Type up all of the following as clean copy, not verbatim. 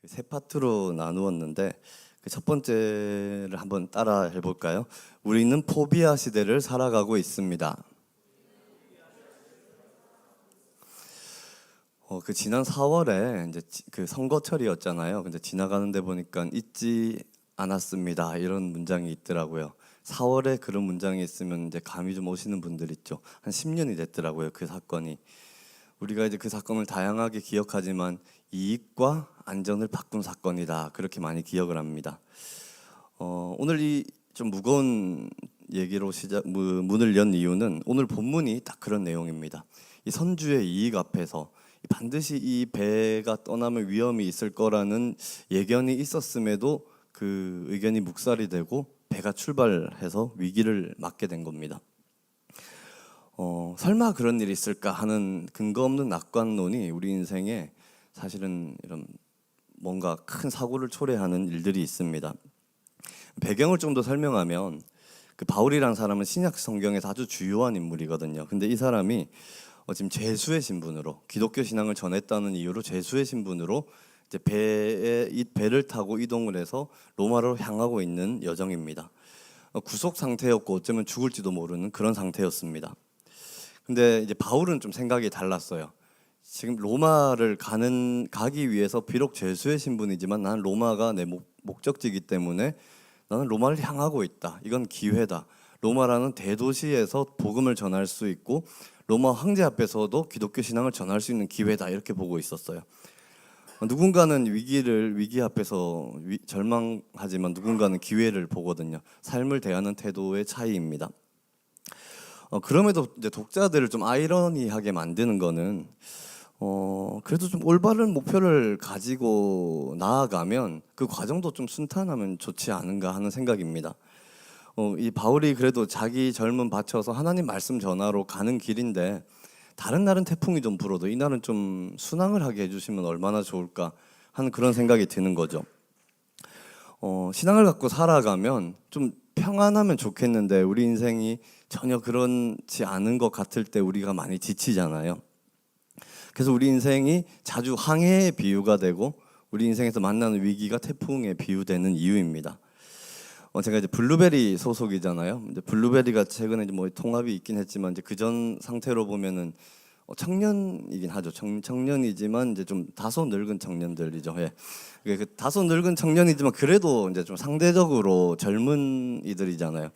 세 파트로 나누었는데 그 첫 번째를 한번 따라 해볼까요? 우리는 포비아 시대를 살아가고 있습니다. 그 지난 4월에 이제 그 선거철이었잖아요. 근데 지나가는데 보니까 잊지 않았습니다. 이런 문장이 있더라고요. 4월에 그런 문장이 있으면 이제 감이 좀 오시는 분들 있죠. 한 10년이 됐더라고요. 그 사건이. 우리가 이제 그 사건을 다양하게 기억하지만 이익과 안전을 바꾼 사건이다. 그렇게 많이 기억을 합니다. 오늘 이 좀 무거운 얘기로 문을 연 이유는 오늘 본문이 딱 그런 내용입니다. 이 선주의 이익 앞에서 반드시 이 배가 떠나면 위험이 있을 거라는 예견이 있었음에도 그 의견이 묵살이 되고 배가 출발해서 위기를 맞게 된 겁니다. 설마 그런 일이 있을까 하는 근거 없는 낙관론이 우리 인생에 사실은 이런 뭔가 큰 사고를 초래하는 일들이 있습니다. 배경을 좀 더 설명하면 그 바울이라는 사람은 신약 성경에서 아주 주요한 인물이거든요. 근데 이 사람이 지금 죄수의 신분으로 기독교 신앙을 전했다는 이유로 죄수의 신분으로 이제 배를 타고 이동을 해서 로마로 향하고 있는 여정입니다. 구속 상태였고 어쩌면 죽을지도 모르는 그런 상태였습니다. 근데 이제 바울은 좀 생각이 달랐어요. 지금 로마를 가기 위해서 비록 죄수의 신분이지만 나는 로마가 내 목적지이기 때문에 나는 로마를 향하고 있다. 이건 기회다. 로마라는 대도시에서 복음을 전할 수 있고 로마 황제 앞에서도 기독교 신앙을 전할 수 있는 기회다. 이렇게 보고 있었어요. 누군가는 위기 앞에서 절망하지만 누군가는 기회를 보거든요. 삶을 대하는 태도의 차이입니다. 그럼에도 이제 독자들을 좀 아이러니하게 만드는 거는 그래도 좀 올바른 목표를 가지고 나아가면 그 과정도 좀 순탄하면 좋지 않은가 하는 생각입니다. 이 바울이 그래도 자기 젊음 바쳐서 하나님 말씀 전하러 가는 길인데 다른 날은 태풍이 좀 불어도 이 날은 좀 순항을 하게 해주시면 얼마나 좋을까 하는 그런 생각이 드는 거죠. 신앙을 갖고 살아가면 좀 평안하면 좋겠는데 우리 인생이 전혀 그렇지 않은 것 같을 때 우리가 많이 지치잖아요. 그래서 우리 인생이 자주 항해의 비유가 되고 우리 인생에서 만나는 위기가 태풍에 비유되는 이유입니다. 제가 이제 블루베리 소속이잖아요. 이제 블루베리가 최근에 이제 뭐 통합이 있긴 했지만 이제 그전 상태로 보면은 청년이긴 하죠. 청년이지만 이제 좀 다소 늙은 청년들이죠. 예. 그 다소 늙은 청년이지만 그래도 이제 좀 상대적으로 젊은 이들이잖아요.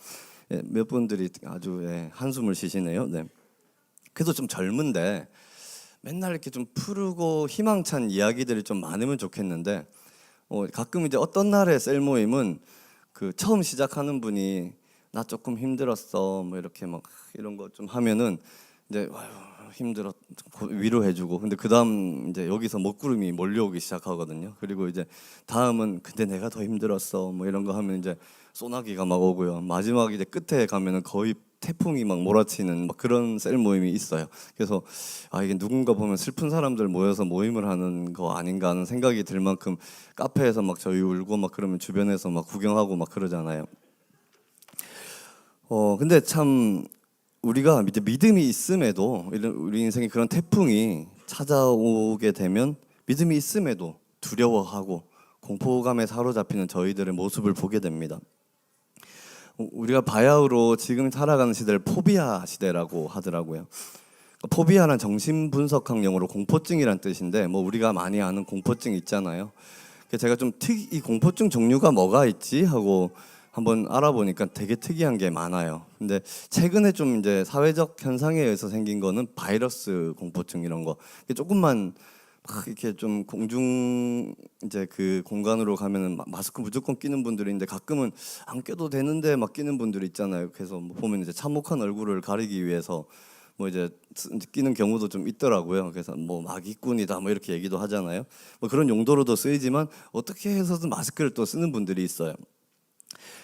예, 몇 분들이 아주 한숨을 쉬시네요. 네. 그래도 좀 젊은데 맨날 이렇게 좀 푸르고 희망찬 이야기들이 좀 많으면 좋겠는데 가끔 이제 어떤 날의 셀 모임은 그 처음 시작하는 분이 나 조금 힘들었어 뭐 이렇게 막 이런 거 좀 하면은 이제 아유 힘들었 위로해주고 근데 그 다음 이제 여기서 먹구름이 몰려오기 시작하거든요. 그리고 이제 다음은 근데 내가 더 힘들었어 뭐 이런 거 하면 이제 소나기가 막 오고요. 마지막 이제 끝에 가면은 거의 태풍이 막 몰아치는 막 그런 셀 모임이 있어요. 그래서 이게 누군가 보면 슬픈 사람들 모여서 모임을 하는 거 아닌가 하는 생각이 들 만큼 카페에서 막 저희 울고 막 그러면 주변에서 막 구경하고 막 그러잖아요. 근데 참 우리가 믿음이 있음에도 우리 인생에 그런 태풍이 찾아오게 되면 믿음이 있음에도 두려워하고 공포감에 사로잡히는 저희들의 모습을 보게 됩니다. 우리가 바야흐로 지금 살아가는 시대를 포비아 시대라고 하더라고요. 포비아는 정신분석학 용어로 공포증이란 뜻인데 뭐 우리가 많이 아는 공포증 있잖아요. 제가 좀 이 공포증 종류가 뭐가 있지 하고 한번 알아보니까 되게 특이한 게 많아요. 근데 최근에 좀 이제 사회적 현상에 의해서 생긴 거는 바이러스 공포증 이런 거. 조금만 막 이렇게 좀 공중 이제 그 공간으로 가면은 마스크 무조건 끼는 분들이 있는데 가끔은 안 껴도 되는데 막 끼는 분들이 있잖아요. 그래서 뭐 보면 이제 참혹한 얼굴을 가리기 위해서 뭐 이제 끼는 경우도 좀 있더라고요. 그래서 뭐 마기꾼이다 뭐 이렇게 얘기도 하잖아요. 뭐 그런 용도로도 쓰이지만 어떻게 해서든 마스크를 또 쓰는 분들이 있어요.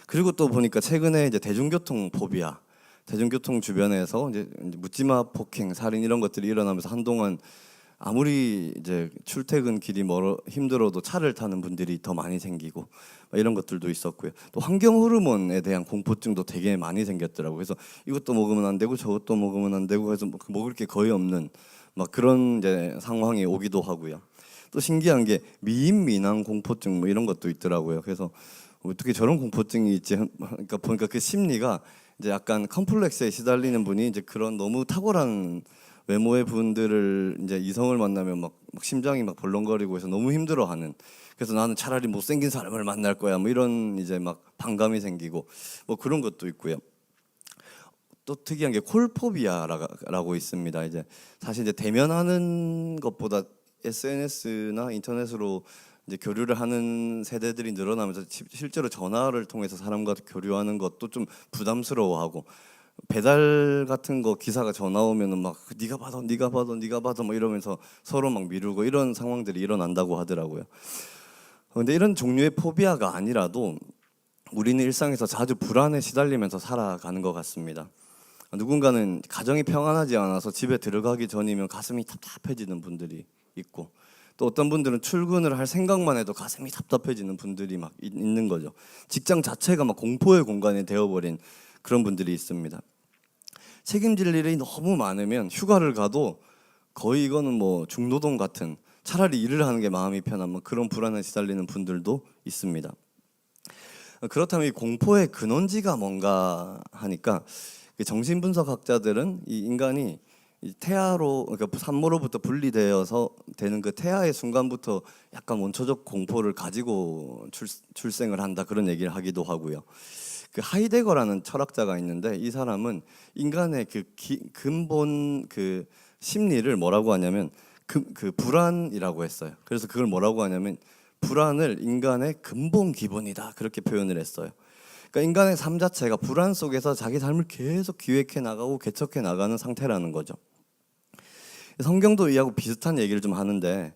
그리고 또 보니까 최근에 이제 대중교통 포비아, 대중교통 주변에서 이제 묻지마 폭행, 살인 이런 것들이 일어나면서 한동안 아무리 이제 출퇴근 길이 멀어 힘들어도 차를 타는 분들이 더 많이 생기고 이런 것들도 있었고요. 또 환경 호르몬에 대한 공포증도 되게 많이 생겼더라고요. 그래서 이것도 먹으면 안 되고 저것도 먹으면 안 되고 해서 먹을 게 거의 없는 막 그런 이제 상황이 오기도 하고요. 또 신기한 게 미인미난 공포증 뭐 이런 것도 있더라고요. 그래서 어떻게 저런 공포증이 있지? 그러니까 보니까 그 심리가 이제 약간 컴플렉스에 시달리는 분이 이제 그런 너무 탁월한 외모의 분들을 이제 이성을 만나면 막 심장이 막 벌렁거리고 해서 너무 힘들어하는. 그래서 나는 차라리 못생긴 사람을 만날 거야. 뭐 이런 이제 막 반감이 생기고 뭐 그런 것도 있고요. 또 특이한 게 콜포비아라고 있습니다. 이제 사실 이제 대면하는 것보다 SNS나 인터넷으로 이제 교류를 하는 세대들이 늘어나면서 실제로 전화를 통해서 사람과 교류하는 것도 좀 부담스러워하고 배달 같은 거 기사가 전화 오면은 막 네가 받아, 네가 받아, 네가 받아 뭐 이러면서 서로 막 미루고 이런 상황들이 일어난다고 하더라고요. 근데 이런 종류의 포비아가 아니라도 우리는 일상에서 자주 불안에 시달리면서 살아가는 것 같습니다. 누군가는 가정이 평안하지 않아서 집에 들어가기 전이면 가슴이 답답해지는 분들이 있고, 또 어떤 분들은 출근을 할 생각만 해도 가슴이 답답해지는 분들이 막 있는 거죠. 직장 자체가 막 공포의 공간이 되어버린 그런 분들이 있습니다. 책임질 일이 너무 많으면 휴가를 가도 거의 이거는 뭐 중노동 같은, 차라리 일을 하는 게 마음이 편한 뭐 그런 불안에 시달리는 분들도 있습니다. 그렇다면 이 공포의 근원지가 뭔가 하니까 정신분석학자들은 이 인간이 이 태아로, 그러니까 산모로부터 분리되어서 되는 그 태아의 순간부터 약간 원초적 공포를 가지고 출생을 한다, 그런 얘기를 하기도 하고요. 그 하이데거라는 철학자가 있는데 이 사람은 인간의 근본 그 심리를 뭐라고 하냐면 그 불안이라고 했어요. 그래서 그걸 뭐라고 하냐면 불안을 인간의 근본 기본이다, 그렇게 표현을 했어요. 그러니까 인간의 삶 자체가 불안 속에서 자기 삶을 계속 기획해 나가고 개척해 나가는 상태라는 거죠. 성경도 이하고 비슷한 얘기를 좀 하는데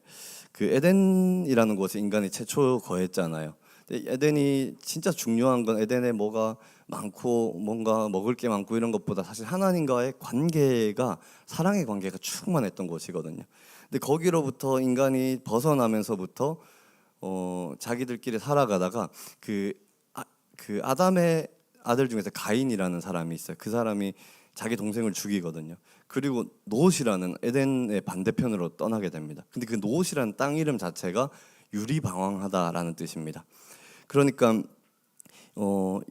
그 에덴이라는 곳에 인간이 최초 거했잖아요. 근데 에덴이 진짜 중요한 건 에덴에 뭐가 많고 뭔가 먹을 게 많고 이런 것보다 사실 하나님과의 관계가, 사랑의 관계가 충만했던 곳이거든요. 근데 거기로부터 인간이 벗어나면서부터 자기들끼리 살아가다가 그 아담의 아들 중에서 가인이라는 사람이 있어요. 그 사람이 자기 동생을 죽이거든요. 그리고 노옷이라는 에덴의 반대편으로 떠나게 됩니다. 근데 그 노옷이라는 땅 이름 자체가 유리방황하다라는 뜻입니다. 그러니까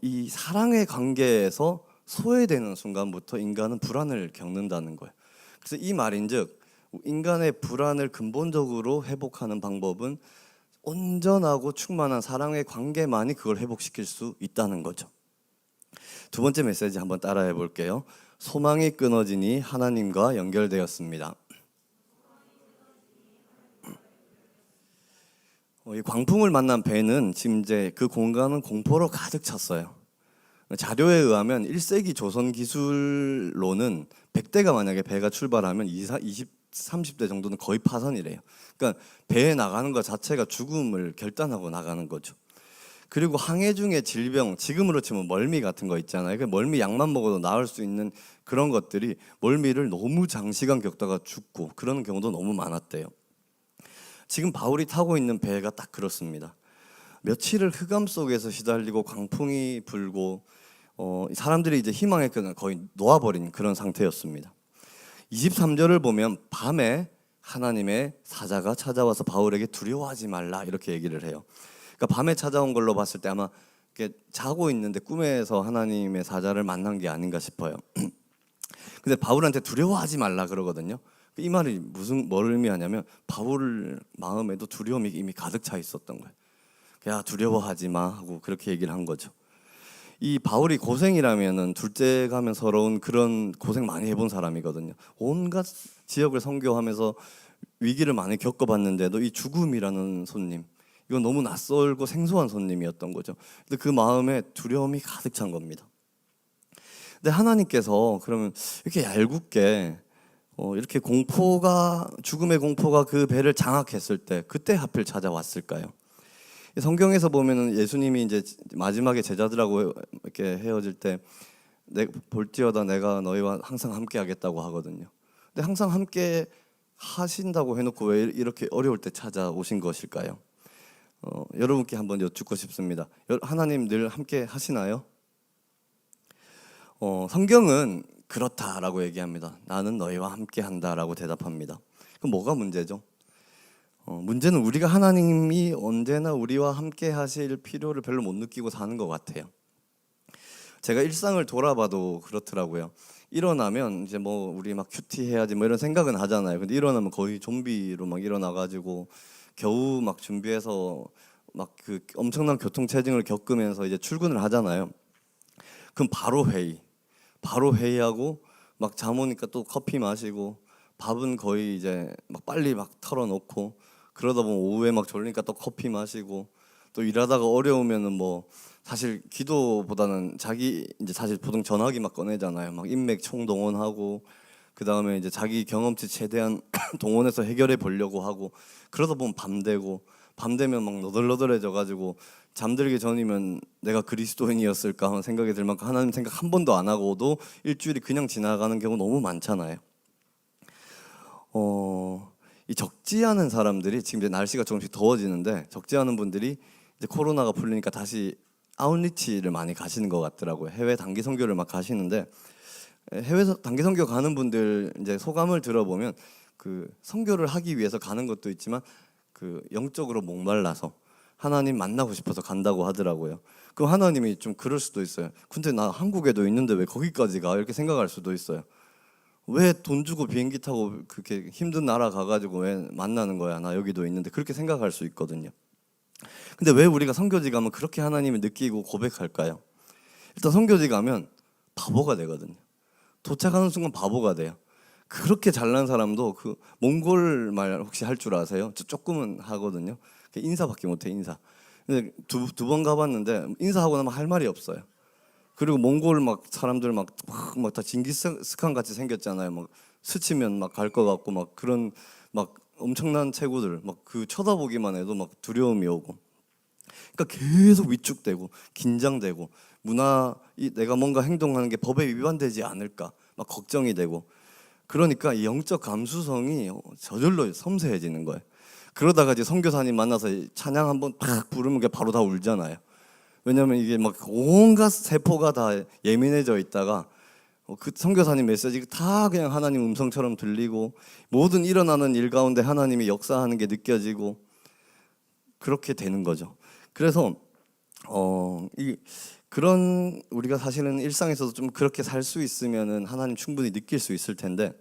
이 사랑의 관계에서 소외되는 순간부터 인간은 불안을 겪는다는 거예요. 그래서 이 말인즉 인간의 불안을 근본적으로 회복하는 방법은 온전하고 충만한 사랑의 관계만이 그걸 회복시킬 수 있다는 거죠. 두 번째 메시지 한번 따라해 볼게요. 소망이 끊어지니 하나님과 연결되었습니다. 이 광풍을 만난 배는 지금 이제 그 공간은 공포로 가득 찼어요. 자료에 의하면 1세기 조선 기술로는 100대가 만약에 배가 출발하면 30대 정도는 거의 파선이래요. 그러니까 배에 나가는 것 자체가 죽음을 결단하고 나가는 거죠. 그리고 항해 중에 질병, 지금으로 치면 멀미 같은 거 있잖아요. 그 멀미 약만 먹어도 나을 수 있는 그런 것들이 멀미를 너무 장시간 겪다가 죽고 그런 경우도 너무 많았대요. 지금 바울이 타고 있는 배가 딱 그렇습니다. 며칠을 흑암 속에서 시달리고 광풍이 불고 사람들이 이제 희망의 끈을 거의 놓아버린 그런 상태였습니다. 23절을 보면 밤에 하나님의 사자가 찾아와서 바울에게 두려워하지 말라 이렇게 얘기를 해요. 그러니까 밤에 찾아온 걸로 봤을 때 아마 자고 있는데 꿈에서 하나님의 사자를 만난 게 아닌가 싶어요. 근데 바울한테 두려워하지 말라 그러거든요. 이 말이 뭘 의미하냐면 바울 마음에도 두려움이 이미 가득 차 있었던 거예요. 야, 두려워하지 마 하고 그렇게 얘기를 한 거죠. 이 바울이 고생이라면은 둘째 가면 서러운 그런 고생 많이 해본 사람이거든요. 온갖 지역을 선교하면서 위기를 많이 겪어봤는데도 이 죽음이라는 손님, 이건 너무 낯설고 생소한 손님이었던 거죠. 근데 그 마음에 두려움이 가득 찬 겁니다. 근데 하나님께서 그러면 이렇게 얄궂게 이렇게 죽음의 공포가 그 배를 장악했을 때 그때 하필 찾아왔을까요? 성경에서 보면은 예수님이 이제 마지막에 제자들하고 이렇게 헤어질 때 볼지어다 내가 너희와 항상 함께 하겠다고 하거든요. 근데 항상 함께 하신다고 해놓고 왜 이렇게 어려울 때 찾아오신 것일까요? 여러분께 한번 여쭙고 싶습니다. 하나님 늘 함께 하시나요? 성경은 그렇다라고 얘기합니다. 나는 너희와 함께 한다라고 대답합니다. 그럼 뭐가 문제죠? 문제는 우리가 하나님이 언제나 우리와 함께 하실 필요를 별로 못 느끼고 사는 것 같아요. 제가 일상을 돌아봐도 그렇더라고요. 일어나면 이제 뭐 우리 막 큐티 해야지 뭐 이런 생각은 하잖아요. 근데 일어나면 거의 좀비로 막 일어나가지고 겨우 막 준비해서 막 그 엄청난 교통체증을 겪으면서 이제 출근을 하잖아요. 그럼 바로 회의하고 막 잠 오니까 또 커피 마시고 밥은 거의 이제 막 빨리 막 털어놓고 그러다 보면 오후에 막 졸리니까 또 커피 마시고 또 일하다가 어려우면은 뭐 사실 기도보다는 자기 이제 사실 보통 전화기 막 꺼내잖아요. 막 인맥 총동원하고 그 다음에 이제 자기 경험치 최대한 동원해서 해결해 보려고 하고 그러다 보면 밤 되면 막 너덜너덜해져 가지고 잠들기 전이면 내가 그리스도인이었을까 하는 생각이 들 만큼 하나님 생각 한 번도 안 하고도 일주일이 그냥 지나가는 경우 너무 많잖아요. 이 적지 않은 사람들이 지금 이제 날씨가 조금씩 더워지는데 적지 않은 분들이 이제 코로나가 풀리니까 다시 아웃리치를 많이 가시는 것 같더라고요. 해외 단기 선교를 막 가시는데 해외 단기 선교 가는 분들 이제 소감을 들어보면 그 선교를 하기 위해서 가는 것도 있지만 그 영적으로 목말라서 하나님 만나고 싶어서 간다고 하더라고요. 그럼 하나님이 좀 그럴 수도 있어요. 근데 나 한국에도 있는데 왜 거기까지 가? 이렇게 생각할 수도 있어요. 왜 돈 주고 비행기 타고 그렇게 힘든 나라 가가지고 왜 만나는 거야? 나 여기도 있는데 그렇게 생각할 수 있거든요. 근데 왜 우리가 선교지 가면 그렇게 하나님을 느끼고 고백할까요? 일단 선교지 가면 바보가 되거든요. 도착하는 순간 바보가 돼요. 그렇게 잘난 사람도 그 몽골 말 혹시 할 줄 아세요? 저 조금은 하거든요. 인사밖에 못해 인사. 근데 두 번 가봤는데 인사하고 나면 할 말이 없어요. 그리고 몽골 막 사람들 막 다 징기스칸 같이 생겼잖아요. 막 스치면 막 갈 것 같고 막 그런 막 엄청난 체구들 막 그 쳐다보기만 해도 막 두려움이 오고. 그러니까 계속 위축되고 긴장되고 내가 뭔가 행동하는 게 법에 위반되지 않을까 막 걱정이 되고 그러니까 이 영적 감수성이 저절로 섬세해지는 거예요. 그러다가 이제 선교사님 만나서 찬양 한번 팍 부르면 바로 다 울잖아요. 왜냐하면 이게 막 온갖 세포가 다 예민해져 있다가 그 선교사님 메시지 다 그냥 하나님 음성처럼 들리고 모든 일어나는 일 가운데 하나님이 역사하는 게 느껴지고 그렇게 되는 거죠. 그래서 그런 우리가 사실은 일상에서도 좀 그렇게 살 수 있으면은 하나님 충분히 느낄 수 있을 텐데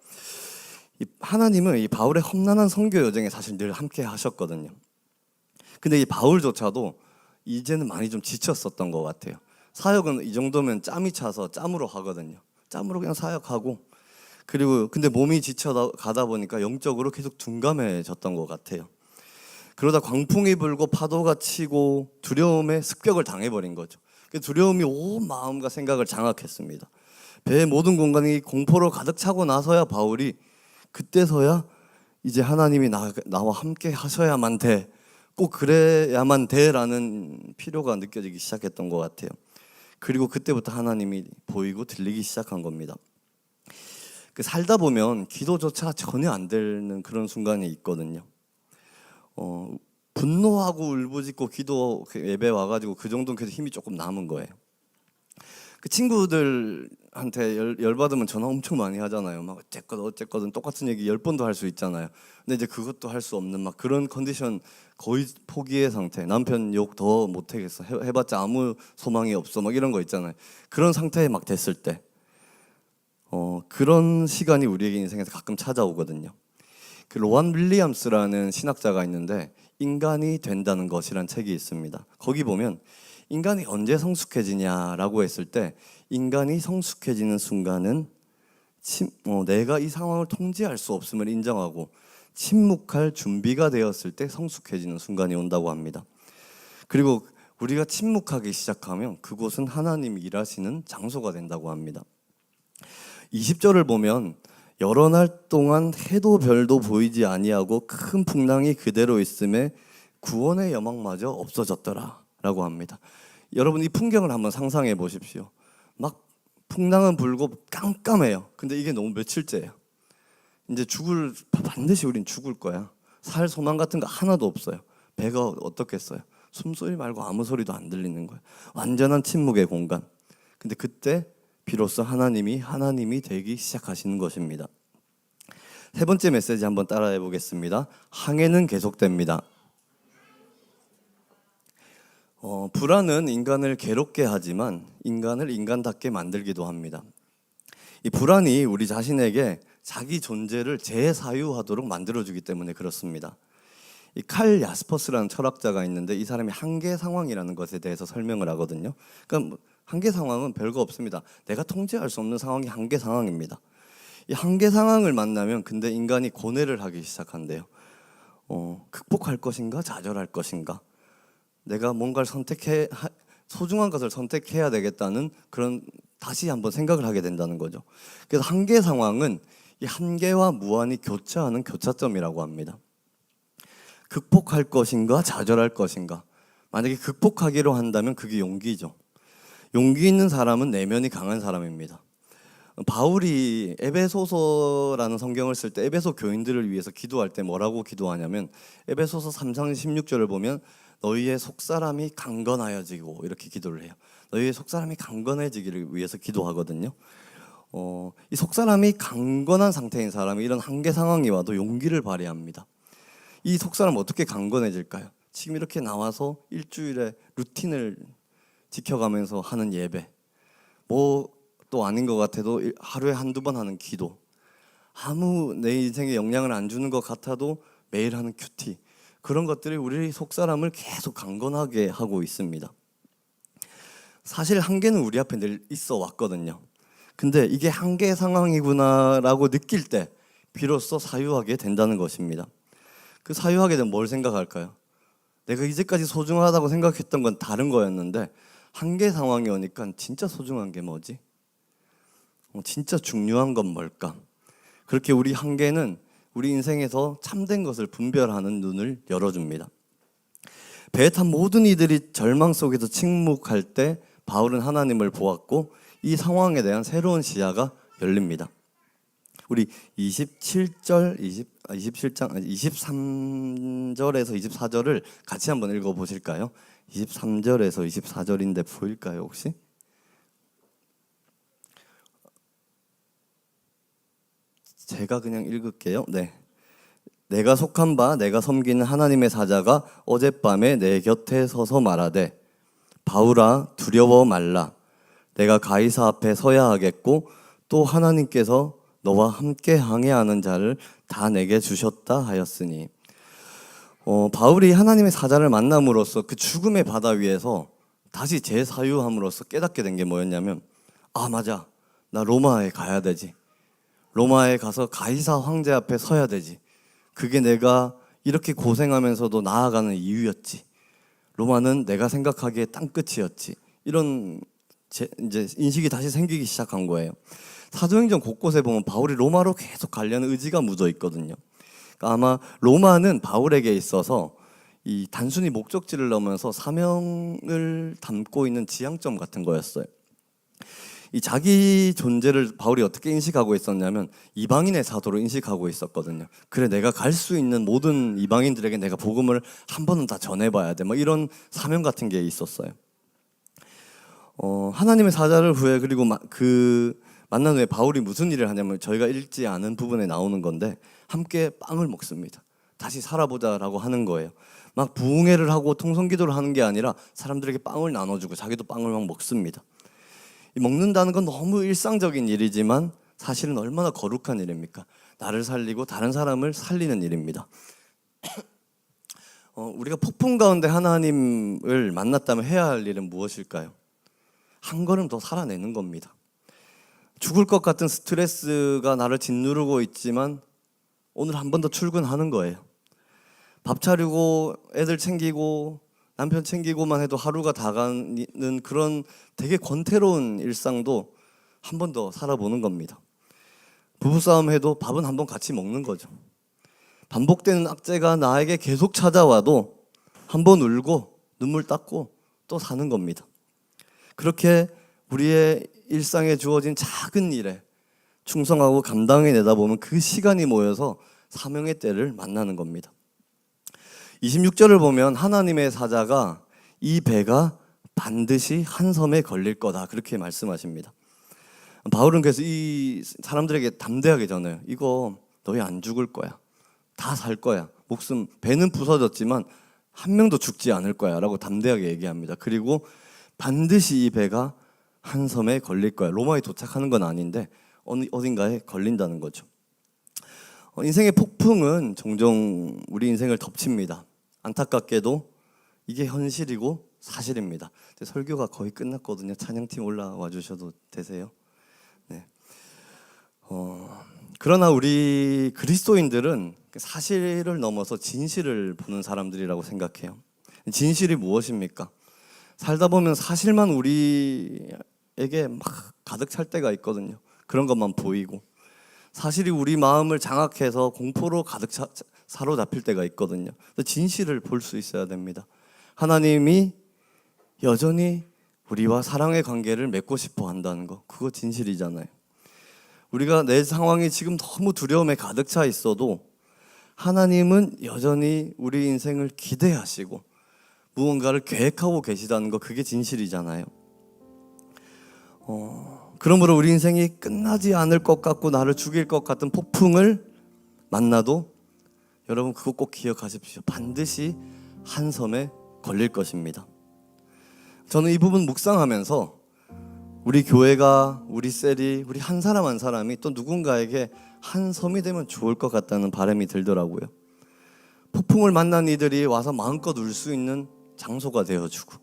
하나님은 이 바울의 험난한 선교 여정에 사실 늘 함께 하셨거든요. 근데 이 바울조차도 이제는 많이 좀 지쳤었던 것 같아요. 사역은 이 정도면 짬이 차서 짬으로 하거든요. 짬으로 그냥 사역하고 그리고 근데 몸이 지쳐 가다 보니까 영적으로 계속 둔감해졌던 것 같아요. 그러다 광풍이 불고 파도가 치고 두려움에 습격을 당해버린 거죠. 그 두려움이 온 마음과 생각을 장악했습니다. 배의 모든 공간이 공포로 가득 차고 나서야 바울이 그때서야 이제 하나님이 나와 함께 하셔야만 돼. 꼭 그래야만 돼라는 필요가 느껴지기 시작했던 것 같아요. 그리고 그때부터 하나님이 보이고 들리기 시작한 겁니다. 그 살다 보면 기도조차 전혀 안 되는 그런 순간이 있거든요. 분노하고 울부짖고 기도 예배 와가지고 그 정도는 계속 힘이 조금 남은 거예요. 그 친구들한테 열받으면 전화 엄청 많이 하잖아요. 막 어쨌거든 똑같은 얘기 10번도 할 수 있잖아요. 근데 이제 그것도 할 수 없는 막 그런 컨디션 거의 포기의 상태. 남편 욕 더 못하겠어. 해봤자 아무 소망이 없어. 막 이런 거 있잖아요. 그런 상태에 막 됐을 때 그런 시간이 우리에게 인생에서 가끔 찾아오거든요. 그 로안 윌리엄스라는 신학자가 있는데 인간이 된다는 것이란 책이 있습니다. 거기 보면 인간이 언제 성숙해지냐라고 했을 때 인간이 성숙해지는 순간은 내가 이 상황을 통제할 수 없음을 인정하고 침묵할 준비가 되었을 때 성숙해지는 순간이 온다고 합니다. 그리고 우리가 침묵하기 시작하면 그곳은 하나님이 일하시는 장소가 된다고 합니다. 20절을 보면 여러 날 동안 해도 별도 보이지 아니하고 큰 풍랑이 그대로 있음에 구원의 여망마저 없어졌더라 라고 합니다. 여러분 이 풍경을 한번 상상해 보십시오. 막 풍랑은 불고 깜깜해요. 근데 이게 너무 며칠째예요. 이제 반드시 우린 죽을 거야. 살 소망 같은 거 하나도 없어요. 배가 어떻겠어요? 숨소리 말고 아무 소리도 안 들리는 거예요. 완전한 침묵의 공간. 근데 그때 비로소 하나님이 되기 시작하시는 것입니다. 세 번째 메시지 한번 따라해 보겠습니다. 항해는 계속됩니다. 불안은 인간을 괴롭게 하지만 인간을 인간답게 만들기도 합니다. 이 불안이 우리 자신에게 자기 존재를 재사유하도록 만들어주기 때문에 그렇습니다. 이 칼 야스퍼스라는 철학자가 있는데 이 사람이 한계 상황이라는 것에 대해서 설명을 하거든요. 그러니까 한계 상황은 별거 없습니다. 내가 통제할 수 없는 상황이 한계 상황입니다. 이 한계 상황을 만나면 근데 인간이 고뇌를 하기 시작한대요. 극복할 것인가 좌절할 것인가, 내가 뭔가를 소중한 것을 선택해야 되겠다는 그런 다시 한번 생각을 하게 된다는 거죠. 그래서 한계 상황은 이 한계와 무한히 교차하는 교차점이라고 합니다. 극복할 것인가 좌절할 것인가. 만약에 극복하기로 한다면 그게 용기죠. 용기 있는 사람은 내면이 강한 사람입니다. 바울이 에베소서라는 성경을 쓸 때 에베소 교인들을 위해서 기도할 때 뭐라고 기도하냐면 에베소서 3장 16절을 보면 너희의 속사람이 강건하여지고 이렇게 기도를 해요. 너희의 속사람이 강건해지기를 위해서 기도하거든요. 이 속사람이 강건한 상태인 사람이 이런 한계 상황이 와도 용기를 발휘합니다. 이 속사람 어떻게 강건해질까요? 지금 이렇게 나와서 일주일에 루틴을 지켜가면서 하는 예배, 뭐 또 아닌 것 같아도 하루에 한두 번 하는 기도, 아무 내 인생에 영향을 안 주는 것 같아도 매일 하는 큐티, 그런 것들이 우리 속사람을 계속 강건하게 하고 있습니다. 사실 한계는 우리 앞에 늘 있어 왔거든요. 근데 이게 한계 상황이구나라고 느낄 때 비로소 사유하게 된다는 것입니다. 그 사유하게 되면 뭘 생각할까요? 내가 이제까지 소중하다고 생각했던 건 다른 거였는데 한계 상황이 오니까 진짜 소중한 게 뭐지? 진짜 중요한 건 뭘까? 그렇게 우리 한계는 우리 인생에서 참된 것을 분별하는 눈을 열어줍니다. 배에 탄 모든 이들이 절망 속에서 침묵할 때 바울은 하나님을 보았고 이 상황에 대한 새로운 시야가 열립니다. 우리 23절에서 24절을 같이 한번 읽어보실까요? 23절에서 24절인데 보일까요 혹시? 제가 그냥 읽을게요. 네. 내가 속한 바 내가 섬기는 하나님의 사자가 어젯밤에 내 곁에 서서 말하되 바울아 두려워 말라. 내가 가이사 앞에 서야 하겠고 또 하나님께서 너와 함께 항해하는 자를 다 내게 주셨다 하였으니, 바울이 하나님의 사자를 만남으로써 그 죽음의 바다 위에서 다시 재사유함으로써 깨닫게 된 게 뭐였냐면, 아 맞아, 나 로마에 가야 되지. 로마에 가서 가이사 황제 앞에 서야 되지. 그게 내가 이렇게 고생하면서도 나아가는 이유였지. 로마는 내가 생각하기에 땅끝이었지. 이런 이제 인식이 다시 생기기 시작한 거예요. 사도행전 곳곳에 보면 바울이 로마로 계속 가려는 의지가 묻어 있거든요. 그러니까 아마 로마는 바울에게 있어서 이 단순히 목적지를 넘어서 사명을 담고 있는 지향점 같은 거였어요. 이 자기 존재를 바울이 어떻게 인식하고 있었냐면 이방인의 사도로 인식하고 있었거든요. 그래, 내가 갈 수 있는 모든 이방인들에게 내가 복음을 한 번은 다 전해봐야 돼. 뭐 이런 사명 같은 게 있었어요. 하나님의 사자를 후에 그리고 만난 후에 바울이 무슨 일을 하냐면 저희가 읽지 않은 부분에 나오는 건데 함께 빵을 먹습니다. 다시 살아보자라고 하는 거예요. 막 부흥회를 하고 통성기도를 하는 게 아니라 사람들에게 빵을 나눠주고 자기도 빵을 막 먹습니다. 먹는다는 건 너무 일상적인 일이지만 사실은 얼마나 거룩한 일입니까? 나를 살리고 다른 사람을 살리는 일입니다. 우리가 폭풍 가운데 하나님을 만났다면 해야 할 일은 무엇일까요? 한 걸음 더 살아내는 겁니다. 죽을 것 같은 스트레스가 나를 짓누르고 있지만 오늘 한 번 더 출근하는 거예요. 밥 차리고 애들 챙기고 남편 챙기고만 해도 하루가 다 가는 그런 되게 권태로운 일상도 한 번 더 살아보는 겁니다. 부부싸움 해도 밥은 한 번 같이 먹는 거죠. 반복되는 악재가 나에게 계속 찾아와도 한 번 울고 눈물 닦고 또 사는 겁니다. 그렇게 우리의 일상에 주어진 작은 일에 충성하고 감당해 내다 보면 그 시간이 모여서 사명의 때를 만나는 겁니다. 26절을 보면 하나님의 사자가 이 배가 반드시 한 섬에 걸릴 거다 그렇게 말씀하십니다. 바울은 그래서 이 사람들에게 담대하게 전해요. 이거 너희 안 죽을 거야. 다 살 거야. 목숨 배는 부서졌지만 한 명도 죽지 않을 거야 라고 담대하게 얘기합니다. 그리고 반드시 이 배가 한 섬에 걸릴 거야. 로마에 도착하는 건 아닌데 어딘가에 걸린다는 거죠. 인생의 폭풍은 종종 우리 인생을 덮칩니다. 안타깝게도 이게 현실이고 사실입니다. 설교가 거의 끝났거든요. 찬양팀 올라와 주셔도 되세요. 네. 그러나 우리 그리스도인들은 사실을 넘어서 진실을 보는 사람들이라고 생각해요. 진실이 무엇입니까? 살다 보면 사실만 우리에게 막 가득 찰 때가 있거든요. 그런 것만 보이고 사실이 우리 마음을 장악해서 공포로 가득 사로잡힐 때가 있거든요. 진실을 볼 수 있어야 됩니다. 하나님이 여전히 우리와 사랑의 관계를 맺고 싶어 한다는 거, 그거 진실이잖아요. 우리가 내 상황이 지금 너무 두려움에 가득 차 있어도 하나님은 여전히 우리 인생을 기대하시고 무언가를 계획하고 계시다는 거, 그게 진실이잖아요. 그러므로 우리 인생이 끝나지 않을 것 같고 나를 죽일 것 같은 폭풍을 만나도 여러분 그거 꼭 기억하십시오. 반드시 한 섬에 걸릴 것입니다. 저는 이 부분 묵상하면서 우리 교회가, 우리 셀이, 우리 한 사람 한 사람이 또 누군가에게 한 섬이 되면 좋을 것 같다는 바람이 들더라고요. 폭풍을 만난 이들이 와서 마음껏 울 수 있는 장소가 되어주고,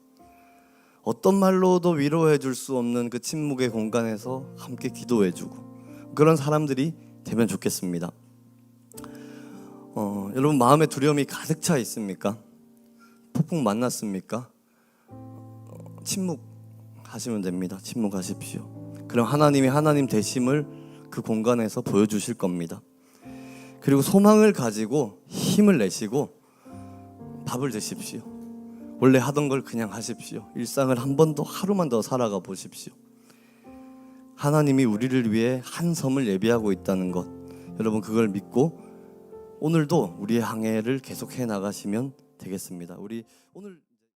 어떤 말로도 위로해 줄 수 없는 그 침묵의 공간에서 함께 기도해 주고, 그런 사람들이 되면 좋겠습니다. 여러분 마음에 두려움이 가득 차 있습니까? 폭풍 만났습니까? 침묵하시면 됩니다. 침묵하십시오. 그럼 하나님이 하나님 되심을 그 공간에서 보여주실 겁니다. 그리고 소망을 가지고 힘을 내시고 밥을 드십시오. 원래 하던 걸 그냥 하십시오. 일상을 한 번 더, 하루만 더 살아가 보십시오. 하나님이 우리를 위해 한 섬을 예비하고 있다는 것, 여러분 그걸 믿고 오늘도 우리의 항해를 계속해 나가시면 되겠습니다. 우리 오늘